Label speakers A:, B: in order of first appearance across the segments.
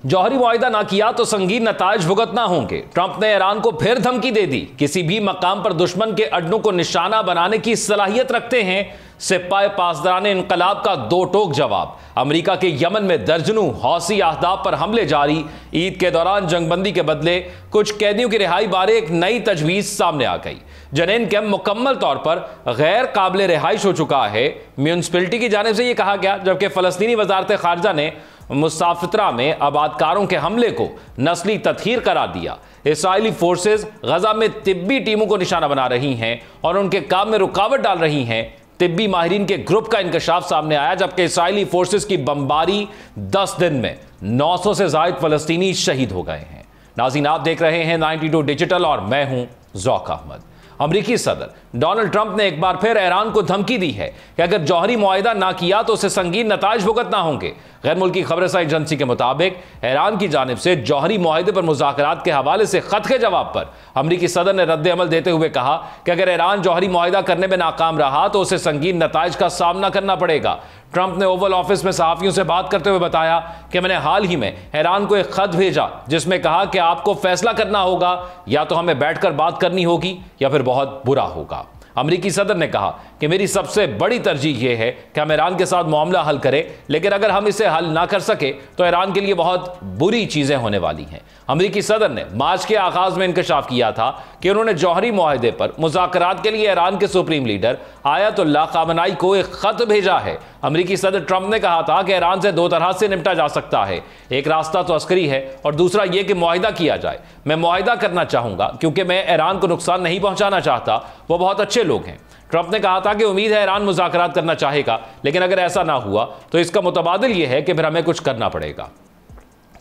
A: जौहरी मुआहिदा ना किया तो संगीन नताइज भुगतना होंगे। ट्रंप ने ईरान को फिर धमकी दे दी। किसी भी मकाम पर दुश्मन के अड्डों को निशाना बनाने की सलाहियत रखते हैं। सिपाही पासदारान इनकलाब का दो टोक जवाब। अमेरिका के यमन में दर्जनों हौसी अहदाफ पर हमले जारी। ईद के दौरान जंगबंदी के बदले कुछ कैदियों की रिहाई बारे एक नई तजवीज सामने आ गई। जनेन कैंप मुकम्मल तौर पर गैर काबिल रिहाइश हो चुका है, म्यूनिसिपैलिटी की जानिब से यह कहा गया, जबकि फलस्तीनी वजारत खारजा ने मुसाफितरा में आबादकारों के हमले को नस्ली तत्हीर करार दिया। इसराइली फोर्सेज गजा में तिब्बी टीमों को निशाना बना रही हैं और उनके काम में रुकावट डाल रही हैं। तिब्बी माहिरीन के ग्रुप का इंकशाफ सामने आया, जबकि इसराइली फोर्सेज की बमबारी 10 दिन में 900 से ज्यादा फलस्तीनी शहीद हो गए हैं। नाज़रीन, आप देख रहे हैं 92 डिजिटल और मैं हूं ज़ौक अहमद। अमेरिकी सदर डोनाल्ड ट्रंप ने एक बार फिर ईरान को धमकी दी है कि अगर जौहरी मुआहिदा ना किया तो उसे संगीन नताइज भुगतना होंगे। गैर मुल्की खबरसां एजेंसी के मुताबिक ईरान की जानिब से जौहरी मुआहिदे पर मुज़ाकरात के हवाले से खत के जवाब पर अमेरिकी सदर ने रद्द अमल देते हुए कहा कि अगर ईरान जौहरी मुआहिदा करने में नाकाम रहा तो उसे संगीन नताइज का सामना करना पड़ेगा। ट्रंप ने ओवल ऑफिस में सहाफियों से बात करते हुए बताया कि मैंने हाल ही में ईरान को एक खत भेजा जिसमें कहा कि आपको फैसला करना होगा, या तो हमें बैठकर बात करनी होगी या फिर बहुत बुरा होगा। अमेरिकी सदर ने कहा कि मेरी सबसे बड़ी तरजीह यह है कि हम ईरान के साथ मामला हल करें, लेकिन अगर हम इसे हल ना कर सके तो ईरान के लिए बहुत बुरी चीजें होने वाली हैं। अमेरिकी सदर ने मार्च के आगाज में इंकशाफ किया था कि उन्होंने जौहरी मुआहिदे पर मुज़ाकरात के लिए ईरान के सुप्रीम लीडर आयतुल्लाह ख़ामेनी को एक खत भेजा है। अमेरिकी सदर ट्रंप ने कहा था कि ईरान से दो तरह से निपटा जा सकता है, एक रास्ता तो अस्करी है और दूसरा यह कि मुआहिदा किया जाए। मैं मुआहिदा करना चाहूंगा क्योंकि मैं ईरान को नुकसान नहीं पहुंचाना चाहता, वो बहुत अच्छे लोग हैं। ट्रंप ने कहा था कि उम्मीद है ईरान मुज़ाकरात करना चाहेगा, लेकिन अगर ऐसा ना हुआ तो इसका मुतबादिल यह है कि फिर हमें कुछ करना पड़ेगा,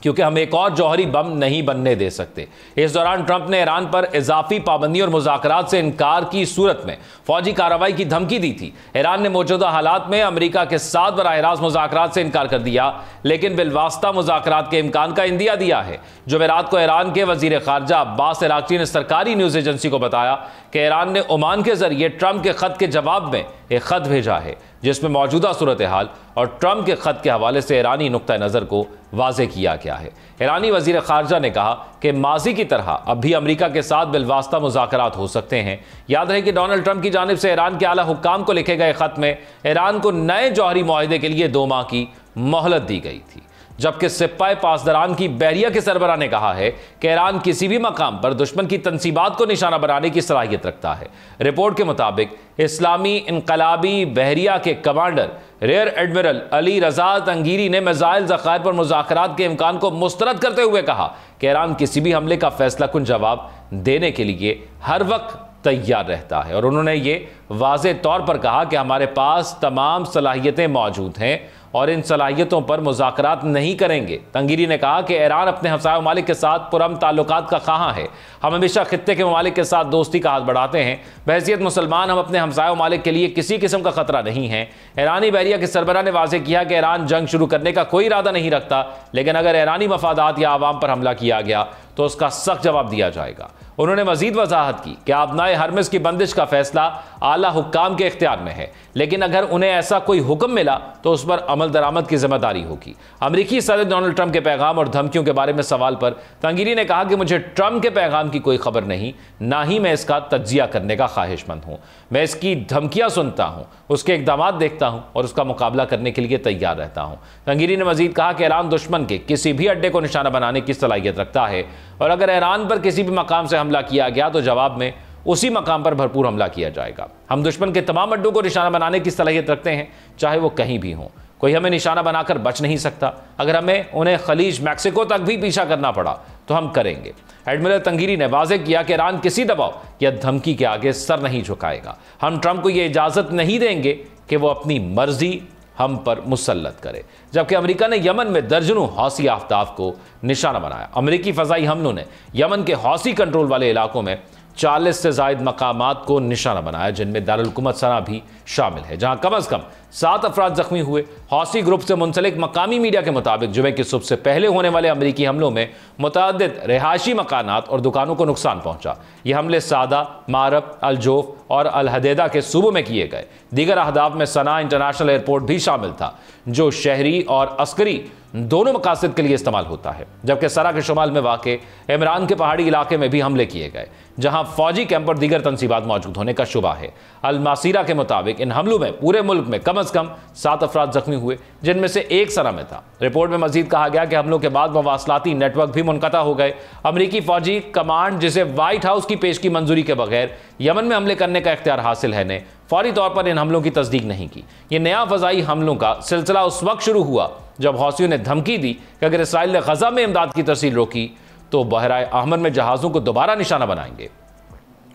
A: क्योंकि हम एक और जौहरी बम नहीं बनने दे सकते। इस दौरान ट्रंप ने ईरान पर इजाफी पाबंदी और मुज़ाकरात से इनकार की सूरत में फौजी कार्रवाई की धमकी दी थी। ईरान ने मौजूदा हालात में अमेरिका के साथ बराह रास्त मुज़ाकरात से इनकार कर दिया, लेकिन बिलवास्ता मुज़ाकरात के इम्कान का इंदिया दिया है। जुमेरात को ईरान के वजीर खारजा अब्बास इराक्ची ने सरकारी न्यूज़ एजेंसी को बताया कि ईरान ने ओमान के जरिए ट्रंप के खत के जवाब में एक खत भेजा है जिसमें मौजूदा सूरत हाल और ट्रंप के खत के हवाले से ईरानी नुक्ता नज़र को वाज़े किया गया है। ईरानी वजीर खारजा ने कहा कि माजी की तरह अब भी अमेरिका के साथ बिलवास्ता मुज़ाकरात हो सकते हैं। याद रहे कि डोनाल्ड ट्रंप की जानिब से ईरान के आला हुक्काम को लिखे गए खत में ईरान को नए जौहरी मुआहिदे के लिए 2 माह की मोहलत दी गई थी, जबकि सिपाही पासदारान की बहरिया के सरबराह ने कहा है कि ईरान किसी भी मकाम पर दुश्मन की तंसीबात को निशाना बनाने की सलाहियत रखता है। रिपोर्ट के मुताबिक इस्लामी इनकलाबी बहरिया के कमांडर रेयर एडमिरल अली रजा तंगीरी ने मिसाइल ज़खायर पर मुज़ाकरात के इम्कान को मुस्तरद करते हुए कहा कि ईरान किसी भी हमले का फैसला कुन जवाब देने के लिए हर वक्त तैयार रहता है, और उन्होंने ये वाज़े तौर पर कहा कि हमारे पास तमाम सलाहियतें मौजूद हैं और इन सलाहियतों पर मुज़ाकरात नहीं करेंगे। तंगीरी ने कहा कि ईरान अपने हमसाया ममालिक के साथ पुरअमन ताल्लुकात का ख़्वाह है। हम हमेशा खित्ते के ममालिक के साथ दोस्ती का हाथ बढ़ाते हैं। बहैसियत मुसलमान हम अपने हमसाया ममालिक के लिए किसी किस्म का खतरा नहीं है। ईरानी बहरिया के सरबराह ने वाज़े किया कि ईरान जंग शुरू करने का कोई इरादा नहीं रखता, लेकिन अगर ईरानी मफादात या आवाम पर हमला किया गया तो उसका सख्त जवाब दिया जाएगा। उन्होंने मजीद वजाहत की कि आबनाए हरमस की बंदिश का फैसला आला हुक्काम के इख्तियार में है, लेकिन अगर उन्हें ऐसा कोई हुक्म मिला तो उस पर अमल दरामद की जिम्मेदारी होगी। अमेरिकी सदर डोनाल्ड ट्रंप के पैगाम और धमकियों के बारे में सवाल पर तंगीरी ने कहा कि मुझे ट्रंप के पैगाम की कोई खबर नहीं, ना ही मैं इसका तज्जिया करने का ख्वाहिशमंद हूँ। मैं इसकी धमकियाँ सुनता हूँ, उसके इक़दामात देखता हूँ और उसका मुकाबला करने के लिए तैयार रहता हूँ। तंगीरी ने मजीद कहा कि ईरान दुश्मन के किसी भी अड्डे को निशाना बनाने की सलाहियत रखता है और अगर ईरान पर किसी भी मकाम से हमला किया गया तो जवाब में उसी मकाम पर भरपूर हमला किया जाएगा। हम दुश्मन के तमाम अड्डों को निशाना बनाने की सलाहियत रखते हैं, चाहे वो कहीं भी हों। कोई हमें निशाना बनाकर बच नहीं सकता। अगर हमें उन्हें खलीज मैक्सिको तक भी पीछा करना पड़ा तो हम करेंगे। एडमिरल तंगीरी ने वाज़े किया कि ईरान किसी दबाव या धमकी के आगे सर नहीं झुकाएगा। हम ट्रंप को यह इजाज़त नहीं देंगे कि वो अपनी मर्जी हम पर मुसल्लत करे। जबकि अमेरिका ने यमन में दर्जनों हौसी आफ्ताब को निशाना बनाया। अमेरिकी फ़ज़ाई हमलों ने यमन के हौसी कंट्रोल वाले इलाकों में 40 से ज़ायद मकामात को निशाना बनाया, जिनमें दारुल हुकूमत सना भी शामिल है, जहां कम अज़ कम 7 अफराद जख्मी हुए। हौसी ग्रुप से मुंसलिक मकामी मीडिया के मुताबिक जुमे की सुबह से पहले होने वाले अमरीकी हमलों में मुतअद्दिद रिहायशी मकानात और दुकानों को नुकसान पहुंचा। ये हमले सादा, मारब, अलजोफ और अल हदेदा के सूबों में किए गए। दीगर अहदाफ में सना इंटरनेशनल एयरपोर्ट भी शामिल था, जो शहरी और अस्करी दोनों मकासद के लिए इस्तेमाल होता है। जबकि सरा के शुमाल में वाक़ इमरान के पहाड़ी इलाके में भी हमले किए गए, जहां फौजी कैंप और दीगर तनसीबात मौजूद होने का शुबा है। अल मासीरा के मुताबिक इन हमलों में पूरे मुल्क में कम अज कम 7 अफराद जख्मी हुए, जिनमें से एक सना में था। रिपोर्ट में मजीद कहा गया कि हमलों के बाद मवासलाती नेटवर्क भी मुनक़ता हो गए। अमरीकी फौजी कमांड, जिसे व्हाइट हाउस की पेश की मंजूरी के बगैर यमन में हमले करने का इख्तियार हासिल है, ने फौरी तौर पर इन हमलों की तस्दीक नहीं की। यह नया फ़ज़ाई हमलों का सिलसिला उस वक्त शुरू हुआ जब हौसियों ने धमकी दी कि अगर इसराइल ने गजा में इमदाद की तरसील रोकी तो बहराए अहमर में जहाज़ों को दोबारा निशाना बनाएंगे।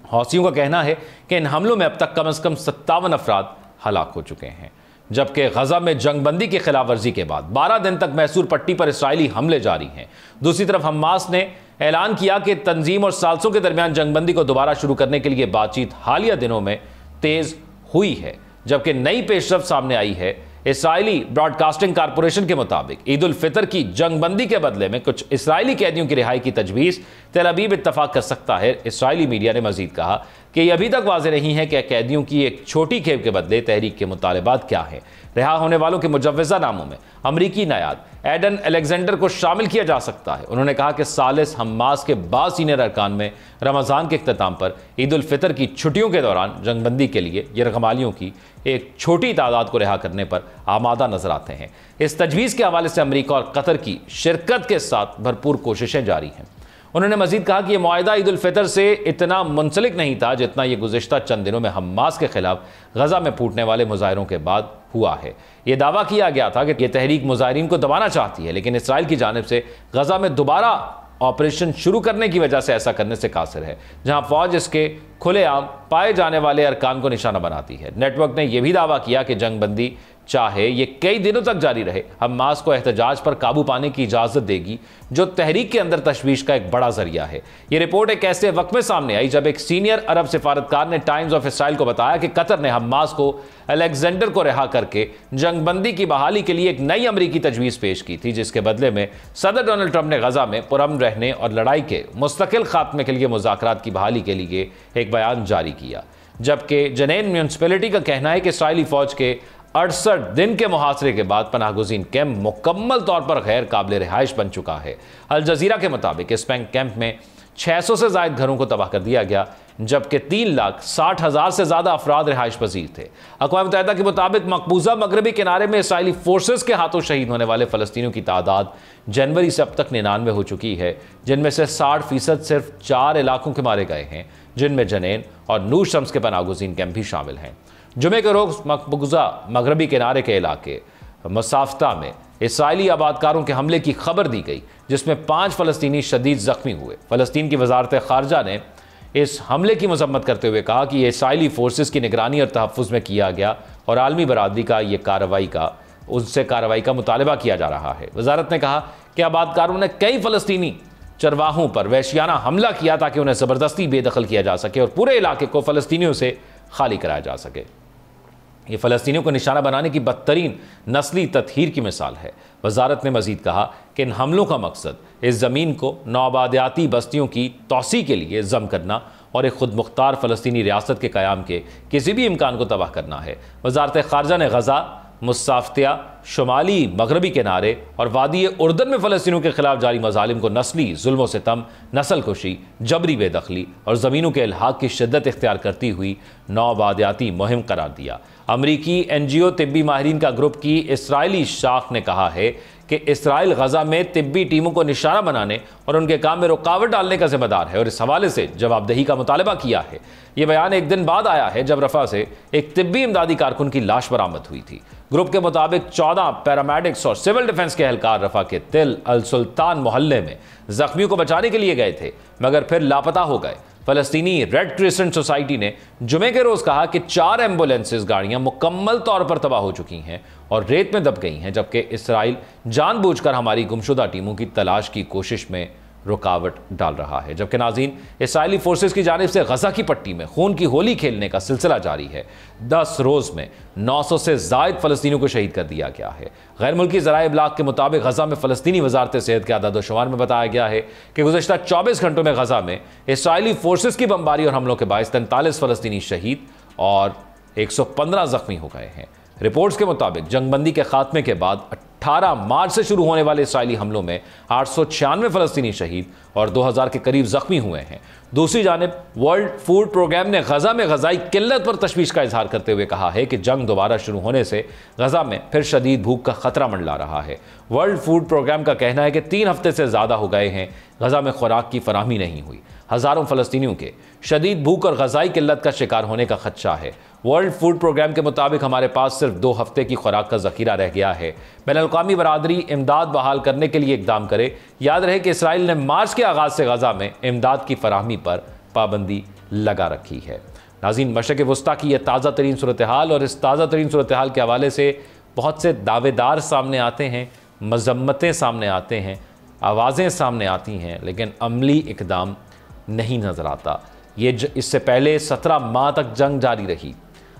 A: हौसियों का कहना है कि इन हमलों में अब तक कम से कम 57 अफराद हलाक हो चुके हैं, जबकि गजा में जंगबंदी की खिलाफ वर्जी के बाद 12 दिन तक मैसूर पट्टी पर इसराइली हमले जारी हैं। दूसरी तरफ हमास ने ऐलान किया कि तंजीम और साल्सों के दरमियान जंगबंदी को दोबारा शुरू करने के लिए बातचीत हालिया दिनों में तेज हुई है। जबकि नई पेशरफ सामने आई है। इसराइली ब्रॉडकास्टिंग कारपोरेशन के मुताबिक ईद उल फितर की जंगबंदी के बदले में कुछ इसराइली कैदियों की रिहाई की तजवीज़ तेल अवीव इत्तफाक कर सकता है। इसराइली मीडिया ने मजीद कहा कि यह अभी तक वाज़ेह नहीं है कि कैदियों की एक छोटी खेप के बदले तहरीक के मुतालबात क्या हैं। रिहा होने वालों के मुजव्वज़ा नामों में अमरीकी नायाब एडन अलेक्जेंडर को शामिल किया जा सकता है। उन्होंने कहा कि सालिस हमास के बाद सीनियर अरकान में रमज़ान के इख्तिताम पर ईद उल फितर की छुट्टियों के दौरान जंगबंदी के लिए यरगमालियों की एक छोटी तादाद को रिहा करने पर आमादा नजर आते हैं। इस तजवीज़ के हवाले से अमरीका और कतर की शिरकत के साथ भरपूर कोशिशें जारी हैं। उन्होंने मजीद कहा कि यह मुआहिदा ईद उल फितर से इतना मुंसलिक नहीं था जितना यह गुज़िश्ता चंद दिनों में हमास के खिलाफ गजा में फूटने वाले मुजाहिरों के बाद हुआ है। यह दावा किया गया था कि यह तहरीक मुजाहिरीन को दबाना चाहती है, लेकिन इसराइल की जानिब से गजा में दोबारा ऑपरेशन शुरू करने की वजह से ऐसा करने से कासिर है, जहां फौज इसके खुलेआम पाए जाने वाले अरकान को निशाना बनाती है। नेटवर्क ने यह भी दावा किया कि जंगबंदी चाहे ये कई दिनों तक जारी रहे, हमास को एहतजाज पर काबू पाने की इजाजत देगी, जो तहरीक के अंदर तशवीश का एक बड़ा जरिया है। ये रिपोर्ट एक ऐसे वक्त में सामने आई जब एक सीनियर अरब सिफारतकार ने टाइम्स ऑफ इसराइल को बताया कि कतर ने हमास को अलेक्जेंडर को रिहा करके जंगबंदी की बहाली के लिए एक नई अमरीकी तजवीज़ पेश की थी, जिसके बदले में सदर डोनाल्ड ट्रंप ने गजा में पुरअमन रहने और लड़ाई के मुस्तकिल खात्मे के लिए मुज़ाकरात की बहाली के लिए एक बयान जारी किया। जबकि जनेन म्यूनसिपैलिटी का कहना है कि इसराइली फौज के 68 दिन के मुहासरे के बाद पनाहगुज़ीन कैंप मुकम्मल तौर पर गैर काबिल रिहाइश बन चुका है। अल जजीरा के मुताबिक इस कैंप में 600 से ज़ायद घरों को तबाह कर दिया गया, जबकि 3,60,000 से ज़्यादा अफराद रिहाइश पजीर थे। अक़वाम मुत्तहिदा के मुताबिक मकबूजा मगरबी किनारे में इसराइली फोर्सेस के हाथों शहीद होने वाले फ़लस्तीनियों की तादाद जनवरी से अब तक 99 हो चुकी है, जिनमें से 60% सिर्फ 4 इलाकों के मारे गए हैं, जिनमें जनेन और नूर शम्स के पनाहगुज़ीन कैंप भी शामिल हैं। जुमे के रोज़ मकबूजा मगरबी किनारे के इलाके मसाफ्ता में इसराइली आबादकारों के हमले की खबर दी गई, जिसमें 5 फ़लस्तीनी शदीद ज़ख्मी हुए। फ़लस्तीन की वजारत ख़ारजा ने इस हमले की मजम्मत करते हुए कहा कि यह इसराइली फोर्सेस की निगरानी और तहफ़्फ़ुज़ में किया गया और आलमी बरादरी का उनसे कार्रवाई का मुतालबा किया जा रहा है। वजारत ने कहा कि आबादकारों ने कई फ़लस्तीनी चरवाहों पर वहशियाना हमला किया ताकि उन्हें ज़बरदस्ती बेदखल किया जा सके और पूरे इलाके को फ़लस्तीनियों से खाली कराया जा सके। ये फ़लस्तीनियों को निशाना बनाने की बदतरीन नस्ली तत्हीर की मिसाल है। वजारत ने मजीद कहा कि इन हमलों का मकसद इस ज़मीन को नौआबादियाती बस्तियों की तोसी के लिए जम करना और एक खुद मुख्तार फ़लस्तीनी रियासत के क़याम के किसी भी इम्कान को तबाह करना है। वजारत ख़ारजा ने गजा, मुसाफ्तिया, शुमाली मगरबी किनारे और वादी उर्दन में फ़लस्तीनियों के खिलाफ जारी मजालिम को नस्ली जुल्म सितम, नस्ल कुशी, जबरी बेदखली और ज़मीनों के इल्हाक की शिद्दत इख्तियार करती हुई नौआबादियाती मुहिम करार दिया। अमरीकी NGO तिब्बी माहिरीन का ग्रुप की इसराइली शाख ने कहा है कि इसराइल गजा में तिब्बी टीमों को निशाना बनाने और उनके काम में रुकावट डालने का जिम्मेदार है और इस हवाले से जवाबदेही का मुतालबा किया है। यह बयान एक दिन बाद आया है जब रफा से एक तिब्बी इमदादी कारकुन की लाश बरामद हुई थी। ग्रुप के मुताबिक 14 पैरामेडिक्स और सिविल डिफेंस के एहलकार रफा के तिल अल सुल्तान मोहल्ले में जख्मियों को बचाने के लिए गए थे, मगर फिर लापता हो गए। फ़लस्तीनी रेड क्रिसेंट सोसाइटी ने जुमे के रोज़ कहा कि 4 एम्बुलेंसेस गाड़ियां मुकम्मल तौर पर तबाह हो चुकी हैं और रेत में दब गई हैं, जबकि इसराइल जानबूझकर हमारी गुमशुदा टीमों की तलाश की कोशिश में रुकावट डाल रहा है। जबकि नाज़रीन, इस्राइली फोर्सेस की जानिब से गजा की पट्टी में खून की होली खेलने का सिलसिला जारी है। 10 रोज़ में 900 से ज़ायद फ़लस्तीनियों को शहीद कर दिया गया है। गैर मुल्की ज़राए इब्लाग के मुताबिक गजा में फ़लस्तीनी वज़ारत सेहत के आदाद-ओ-शुमार में बताया गया है कि गुज़श्ता 24 घंटों में गजा में इस्राइली फोर्सेस की बमबारी और हमलों के बायस 43 फ़लस्तीनी शहीद और 115 ज़ख्मी हो गए हैं। रिपोर्ट्स के मुताबिक जंगबंदी के खात्मे के बाद 18 मार्च से शुरू होने वाले इस्राइली हमलों में 896 फ़लस्तीनी शहीद और 2000 के करीब ज़ख्मी हुए हैं। दूसरी जानिब वर्ल्ड फूड प्रोग्राम ने गजा में गजाई किल्लत पर तशवीश का इजहार करते हुए कहा है कि जंग दोबारा शुरू होने से गजा में फिर शदीद भूख का खतरा मंडला रहा है। वर्ल्ड फूड प्रोग्राम का कहना है कि 3 हफ्ते से ज़्यादा हो गए हैं गजा में खुराक की फराहमी नहीं हुई। हज़ारों फ़लस्तीनियों के शदीद भूख और गजाई किल्लत का शिकार होने का खदशा है। वर्ल्ड फूड प्रोग्राम के मुताबिक हमारे पास सिर्फ 2 हफ्ते की खुराक का ज़ख़ीरा रह गया है। बैनुल-अक़वामी बरादरी इमदाद बहाल करने के लिए इक़दाम करे। याद रहे कि इसराइल ने मार्च के आगाज़ से गजा में इमदाद की फराहमी पर पाबंदी लगा रखी है। नाज़रीन, मशरिक़ वस्ता की यह ताज़ा तरीन सूरत हाल और इस ताज़ा तरीन सूरत हाल के हवाले से बहुत से दावेदार सामने आते हैं, मज़म्मतें सामने आते हैं, आवाज़ें सामने आती हैं, लेकिन अमली इक़दाम नहीं नज़र आता। इससे पहले 17 माह तक जंग जारी रही।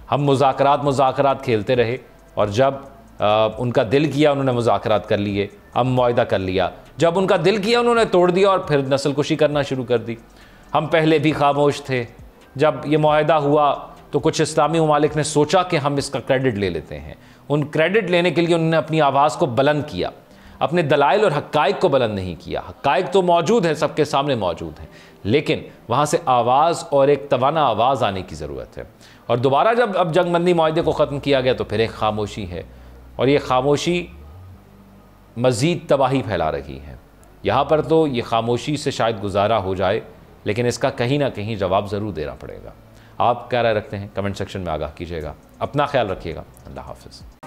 A: हम मुज़ाकरात खेलते रहे और जब उनका दिल किया उन्होंने मुज़ाकरात कर लिए, हम मुआहिदा कर लिया। जब उनका दिल किया उन्होंने तोड़ दिया और फिर नस्लकुशी करना शुरू कर दी। हम पहले भी खामोश थे। जब ये मुआहिदा हुआ तो कुछ इस्लामी ममालिक ने सोचा कि हम इसका क्रेडिट ले लेते हैं। उन क्रेडिट लेने के लिए उन्होंने अपनी आवाज़ को बुलंद किया, अपने दलाइल और हक़ाइक़ को बुलंद नहीं किया। हक़ाइक़ तो मौजूद है, सबके सामने मौजूद हैं, लेकिन वहाँ से आवाज़ और एक तवाना आवाज़ आने की ज़रूरत है। और दोबारा जब अब जंगबंदी मुआहिदे को ख़त्म किया गया तो फिर एक खामोशी है और ये खामोशी मज़ीद तबाही फैला रही है। यहाँ पर तो ये खामोशी से शायद गुजारा हो जाए, लेकिन इसका कहीं ना कहीं जवाब ज़रूर देना पड़ेगा। आप क्या राय रखते हैं? कमेंट सेक्शन में आगाह कीजिएगा। अपना ख्याल रखिएगा। अल्लाह हाफ़िज़।